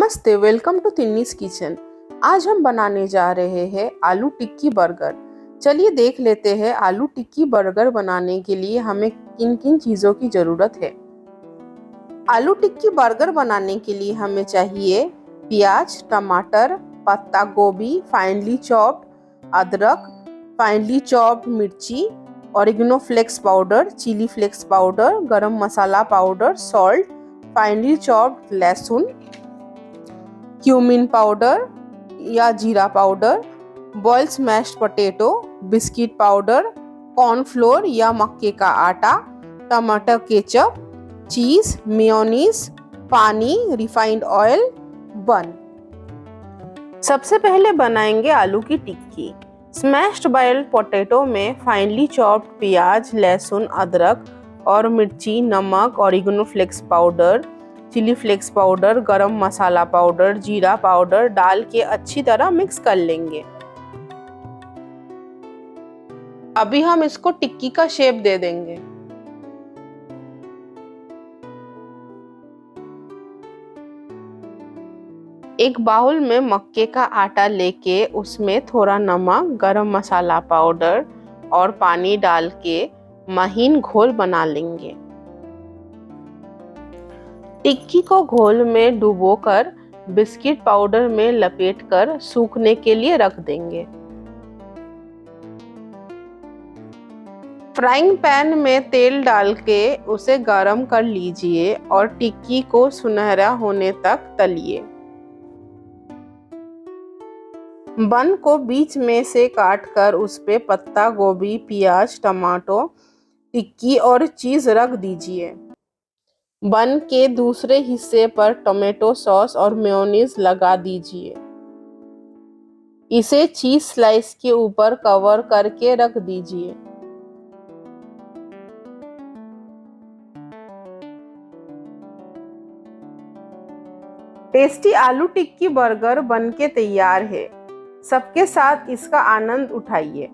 नमस्ते, welcome to तिन्नीस kitchen. आज हम बनाने जा रहे हैं आलू टिक्की बर्गर। चलिए देख लेते हैं आलू टिक्की बर्गर बनाने के लिए हमें किन किन चीज़ों की ज़रूरत है। आलू टिक्की बर्गर बनाने के लिए हमें चाहिए प्याज, टमाटर, पत्ता गोभी, फाइनली चॉप्ड अदरक, फाइनली चॉप्ड मिर्ची, oregano flakes powder, chilli flakes powder, garam masala powder, salt, finely chopped लहसुन, क्यूमिन पाउडर या जीरा powder, boiled smashed potato, biscuit powder, cornflour या मक्के का आटा, टमाटर केचप, चीज, मेयोनीज, पानी, रिफाइंड ऑयल। बन सबसे पहले बनाएंगे आलू की टिक्की। स्मैश्ड बॉइल्ड पोटैटो में फाइनली चॉप्ड प्याज, लहसुन, अदरक और मिर्ची, नमक, oregano flakes powder, chilli flakes powder, garam masala powder, जीरा पाउडर डाल के अच्छी तरह मिक्स कर लेंगे। अभी हम इसको टिक्की का शेप दे देंगे। एक बाउल में मक्के का आटा लेके उसमें थोड़ा नमक, गरम मसाला पाउडर और पानी डाल के महीन घोल बना लेंगे। टिक्की को घोल में डुबोकर बिस्किट पाउडर में लपेटकर सूखने के लिए रख देंगे। फ्राइंग पैन में तेल डाल के उसे गरम कर लीजिए और टिक्की को सुनहरा होने तक तलिए। बन को बीच में से काटकर उस पे पत्ता गोभी, प्याज, टमाटो, टिक्की और चीज रख दीजिए। बन के दूसरे हिस्से पर टोमेटो सॉस और मेयोनीज लगा दीजिए। इसे चीज स्लाइस के ऊपर कवर करके रख दीजिए। टेस्टी आलू टिक्की बर्गर बनके तैयार है। सबके साथ इसका आनंद उठाइए।